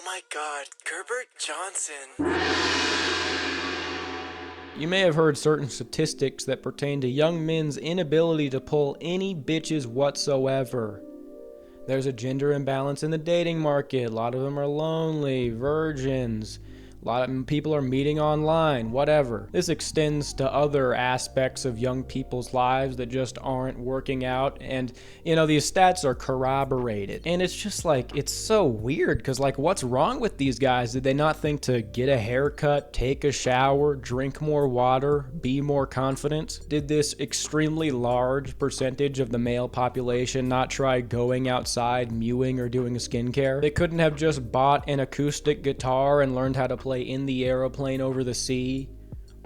Oh my god, Gerbert Johnson. You may have heard certain statistics that pertain to young men's inability to pull any bitches whatsoever. There's a gender imbalance in the dating market. A lot of them are lonely, virgins. A lot of people are meeting online, whatever. This extends to other aspects of young people's lives that just aren't working out. And, these stats are corroborated. And it's just like, it's so weird because, what's wrong with these guys? Did they not think to get a haircut, take a shower, drink more water, be more confident? Did this extremely large percentage of the male population not try going outside, mewing, or doing skincare? They couldn't have just bought an acoustic guitar and learned how to play In the Aeroplane Over the Sea,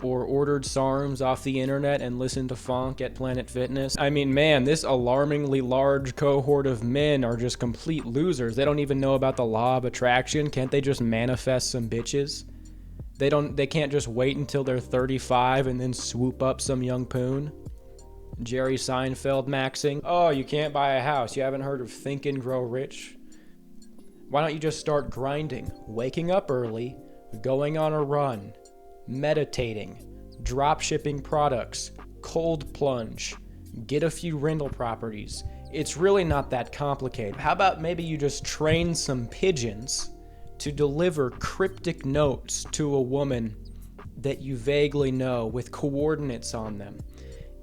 or ordered SARMs off the internet and listened to funk at Planet Fitness. I mean, man, this alarmingly large cohort of men are just complete losers. They don't even know about the law of attraction. Can't they just manifest some bitches? They can't just wait until they're 35 and then swoop up some young poon. Jerry Seinfeld maxing. Oh, you can't buy a house. You haven't heard of Think and Grow Rich? Why don't you just start grinding, waking up early, going on a run, meditating, drop shipping products, cold plunge, get a few rental properties. It's really not that complicated. How about maybe you just train some pigeons to deliver cryptic notes to a woman that you vaguely know with coordinates on them,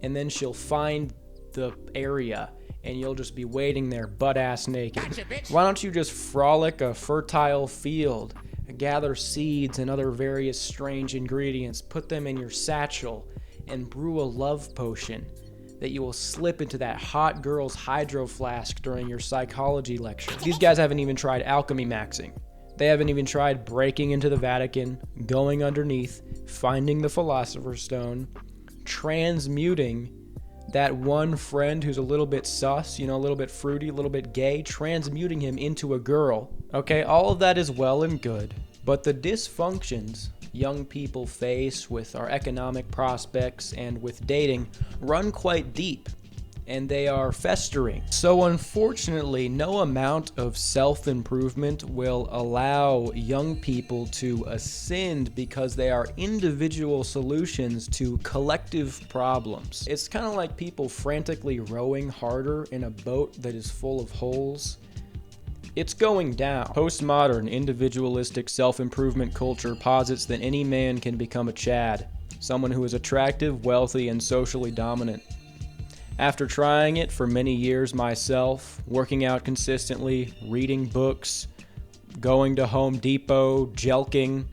and then she'll find the area and you'll just be waiting there butt-ass naked. Gotcha, bitch. Why don't you just frolic a fertile field, gather seeds and other various strange ingredients, put them in your satchel, and brew a love potion that you will slip into that hot girl's hydro flask during your psychology lecture. These guys haven't even tried alchemy maxing. They haven't even tried breaking into the Vatican, going underneath, finding the Philosopher's Stone, transmuting that one friend who's a little bit sus, a little bit fruity, a little bit gay, transmuting him into a girl. Okay, all of that is well and good, but the dysfunctions young people face with our economic prospects and with dating run quite deep, and they are festering. So unfortunately, no amount of self-improvement will allow young people to ascend because they are individual solutions to collective problems. It's kind of like people frantically rowing harder in a boat that is full of holes. It's going down. Postmodern, individualistic self-improvement culture posits that any man can become a Chad, someone who is attractive, wealthy, and socially dominant. After trying it for many years myself, working out consistently, reading books, going to Home Depot, jelking,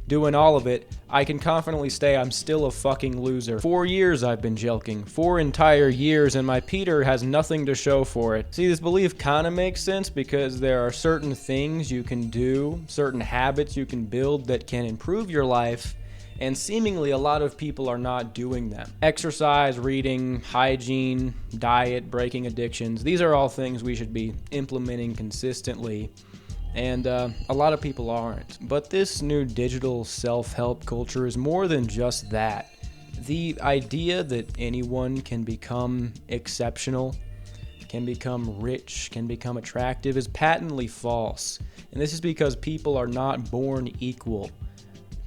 doing all of it, I can confidently say I'm still a fucking loser. 4 years I've been jelking. 4 entire years, and my Peter has nothing to show for it. See, this belief kind of makes sense because there are certain things you can do, certain habits you can build that can improve your life, and seemingly a lot of people are not doing them. Exercise, reading, hygiene, diet, breaking addictions, these are all things we should be implementing consistently, and a lot of people aren't. But this new digital self-help culture is more than just that. The idea that anyone can become exceptional, can become rich, can become attractive is patently false, and this is because people are not born equal.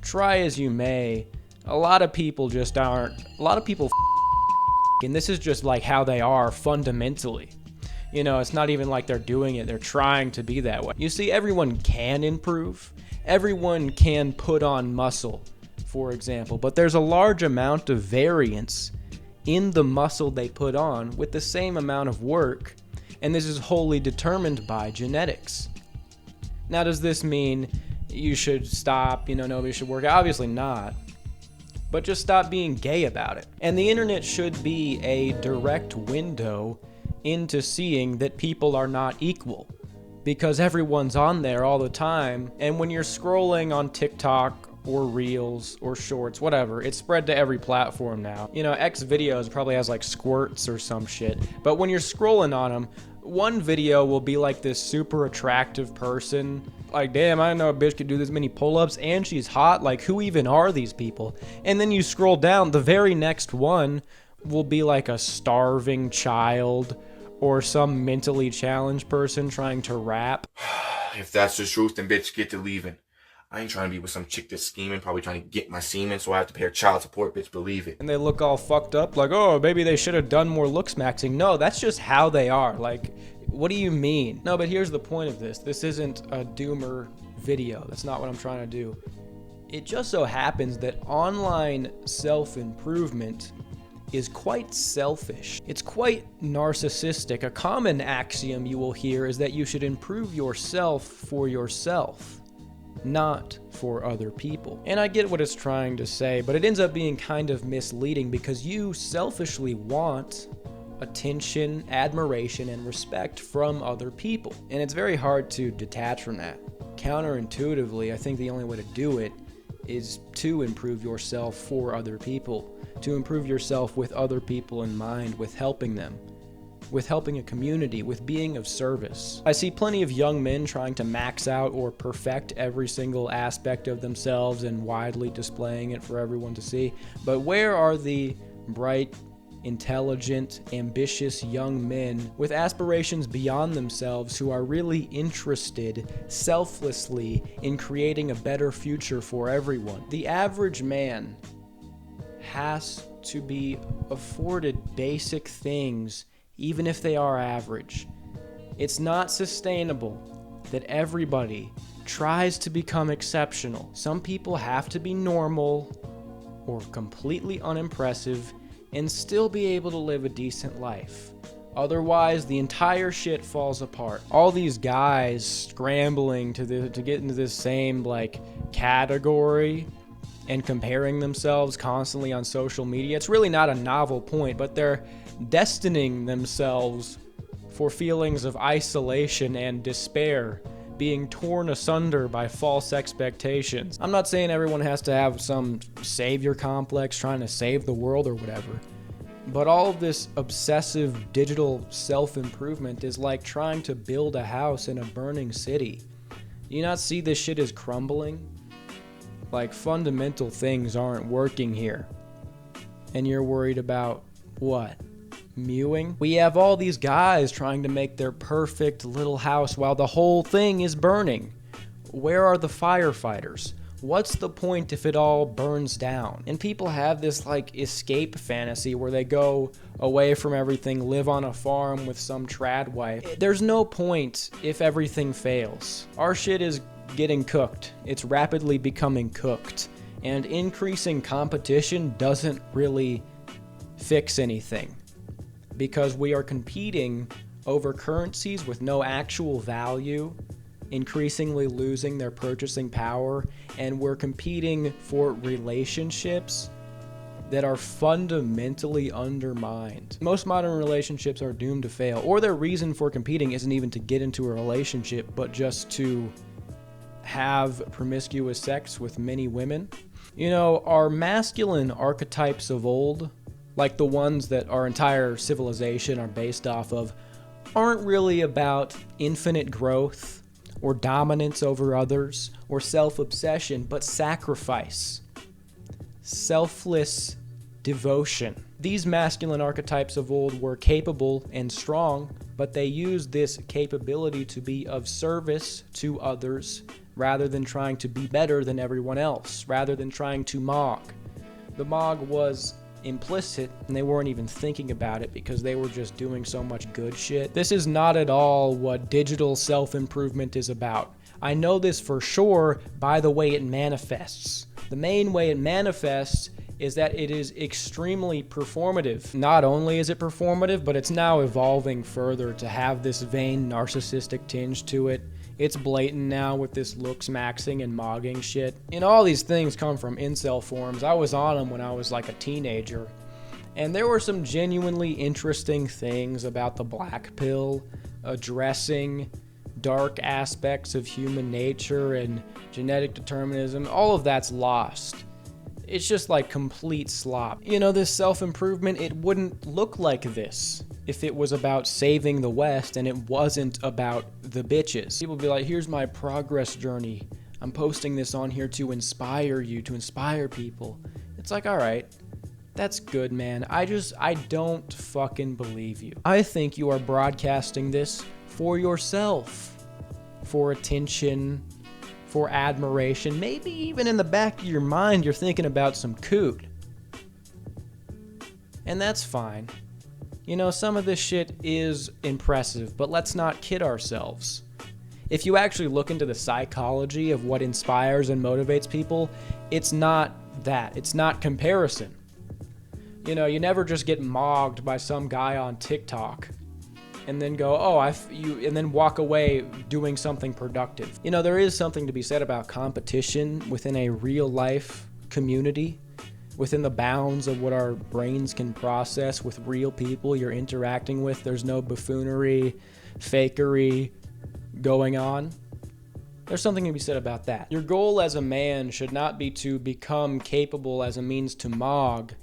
Try as you may, a lot of people just aren't. A lot of people and this is just like how they are fundamentally. It's not even like they're doing it, they're trying to be that way. You see, everyone can improve. Everyone can put on muscle, for example, but there's a large amount of variance in the muscle they put on with the same amount of work, and this is wholly determined by genetics. Now, does this mean you should stop, nobody should work out? Obviously not. But just stop being gay about it. And the internet should be a direct window into seeing that people are not equal, because everyone's on there all the time. And when you're scrolling on TikTok or Reels or Shorts, whatever, it's spread to every platform now. X videos probably has like squirts or some shit. But when you're scrolling on them, one video will be like this super attractive person. Like, damn, I didn't know a bitch could do this many pull-ups, and she's hot. Like, who even are these people? And then you scroll down, the very next one will be like a starving child or some mentally challenged person trying to rap. If that's the truth, then bitch, get to leaving. I ain't trying to be with some chick that's scheming, probably trying to get my semen, so I have to pay her child support, bitch, believe it. And they look all fucked up, like, oh, maybe they should have done more looksmaxxing. No, that's just how they are. Like, what do you mean? No, but here's the point of this. This isn't a doomer video. That's not what I'm trying to do. It just so happens that online self-improvement is quite selfish. It's quite narcissistic. A common axiom you will hear is that you should improve yourself for yourself, not for other people. And I get what it's trying to say, but it ends up being kind of misleading because you selfishly want attention, admiration, and respect from other people. And it's very hard to detach from that. Counterintuitively, I think the only way to do it is to improve yourself for other people, to improve yourself with other people in mind, with helping them, with helping a community, with being of service. I see plenty of young men trying to max out or perfect every single aspect of themselves and widely displaying it for everyone to see. But where are the bright, intelligent, ambitious young men with aspirations beyond themselves who are really interested selflessly in creating a better future for everyone? The average man has to be afforded basic things even if they are average. It's not sustainable that everybody tries to become exceptional. Some people have to be normal or completely unimpressive and still be able to live a decent life. Otherwise, the entire shit falls apart. All these guys scrambling to get into this same category and comparing themselves constantly on social media. It's really not a novel point, but they're destining themselves for feelings of isolation and despair, being torn asunder by false expectations. I'm not saying everyone has to have some savior complex trying to save the world or whatever, but all of this obsessive digital self-improvement is like trying to build a house in a burning city. Do you not see this shit is crumbling? Like, fundamental things aren't working here. And you're worried about what? Mewing? We have all these guys trying to make their perfect little house while the whole thing is burning. Where are the firefighters? What's the point if it all burns down? And people have this escape fantasy where they go away from everything, live on a farm with some trad wife. There's no point if everything fails. Our shit is getting cooked. It's rapidly becoming cooked. And increasing competition doesn't really fix anything, because we are competing over currencies with no actual value, increasingly losing their purchasing power, and we're competing for relationships that are fundamentally undermined. Most modern relationships are doomed to fail, or their reason for competing isn't even to get into a relationship, but just to have promiscuous sex with many women. You know, our masculine archetypes of old, like the ones that our entire civilization are based off of, aren't really about infinite growth or dominance over others or self-obsession, but sacrifice, selfless devotion. These masculine archetypes of old were capable and strong, but they used this capability to be of service to others rather than trying to be better than everyone else, rather than trying to mog. The mog was implicit, and they weren't even thinking about it because they were just doing so much good shit. This is not at all what digital self-improvement is about. I know this for sure by the way it manifests. The main way it manifests is that it is extremely performative. Not only is it performative, but it's now evolving further to have this vain narcissistic tinge to it. It's blatant now with this looksmaxxing and mogging shit. And all these things come from incel forums. I was on them when I was a teenager. And there were some genuinely interesting things about the blackpill, addressing dark aspects of human nature and genetic determinism. All of that's lost. It's just complete slop. You know, this self-improvement, it wouldn't look like this if it was about saving the West and it wasn't about the bitches. People be like, here's my progress journey. I'm posting this on here to inspire you, to inspire people. It's like, all right, That's good, man. I don't fucking believe you. I think you are broadcasting this for yourself, for attention, for admiration. Maybe even in the back of your mind, you're thinking about some coot. And that's fine. You know, some of this shit is impressive, but let's not kid ourselves. If you actually look into the psychology of what inspires and motivates people, it's not that. It's not comparison. You know, you never just get mogged by some guy on TikTok and then go, and then walk away doing something productive. You know, there is something to be said about competition within a real life community, within the bounds of what our brains can process with real people you're interacting with. There's no buffoonery, fakery going on. There's something to be said about that. Your goal as a man should not be to become capable as a means to mog,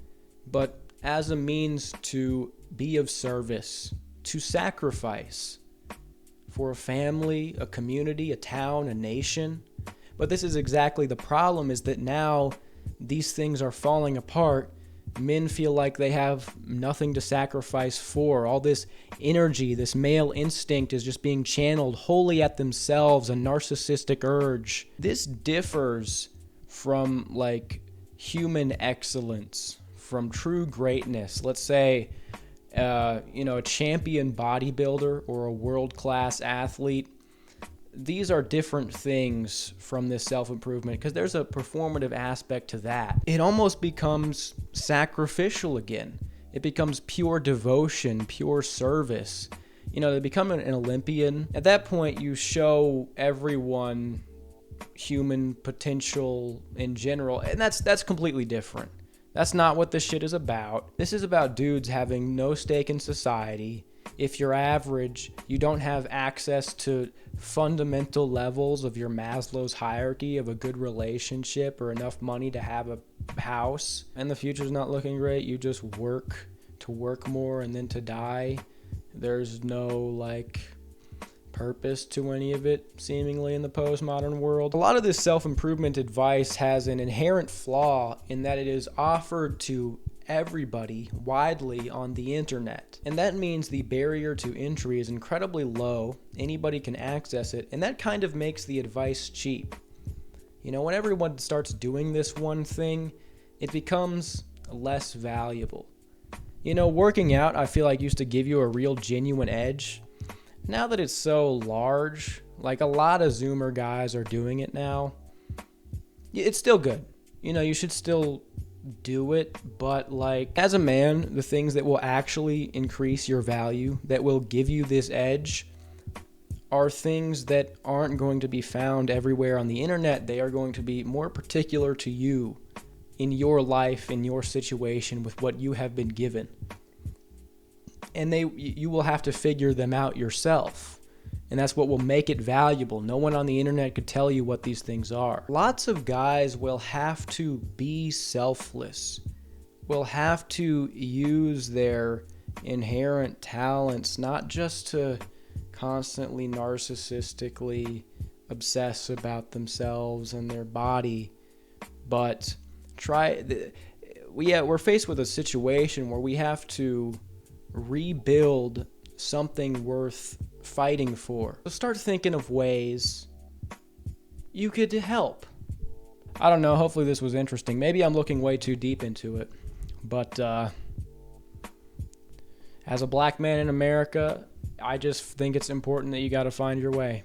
but as a means to be of service, to sacrifice for a family, a community, a town, a nation. But this is exactly the problem, is that now these things are falling apart. Men feel like they have nothing to sacrifice for. All this energy, this male instinct is just being channeled wholly at themselves, a narcissistic urge. This differs from like human excellence, from true greatness. Let's say, a champion bodybuilder or a world-class athlete. These are different things from this self-improvement because there's a performative aspect to that. It almost becomes sacrificial again. It becomes pure devotion, pure service. You know, to become an Olympian, at that point you show everyone human potential in general, and that's completely different. That's not what this shit is about. This is about dudes having no stake in society. If you're average, you don't have access to fundamental levels of your Maslow's hierarchy of a good relationship or enough money to have a house, and the future's not looking great. You just work to work more and then to die. There's no purpose to any of it, seemingly, in the postmodern world. A lot of this self-improvement advice has an inherent flaw in that it is offered to everybody widely on the internet. And that means the barrier to entry is incredibly low. Anybody can access it, and that kind of makes the advice cheap. You know, when everyone starts doing this one thing, it becomes less valuable. You know, working out, I feel like used to give you a real genuine edge. Now that it's so large, like a lot of Zoomer guys are doing it now, it's still good. You know, you should still do it, but as a man, the things that will actually increase your value, that will give you this edge, are things that aren't going to be found everywhere on the internet. They are going to be more particular to you in your life, in your situation, with what you have been given. And you will have to figure them out yourself. And that's what will make it valuable. No one on the internet could tell you what these things are. Lots of guys will have to be selfless, will have to use their inherent talents, not just to constantly narcissistically obsess about themselves and their body, but we're faced with a situation where we have to rebuild something worth fighting for. So start thinking of ways you could help. I don't know, hopefully this was interesting. Maybe I'm looking way too deep into it, but as a black man in America, I just think it's important that you got to find your way.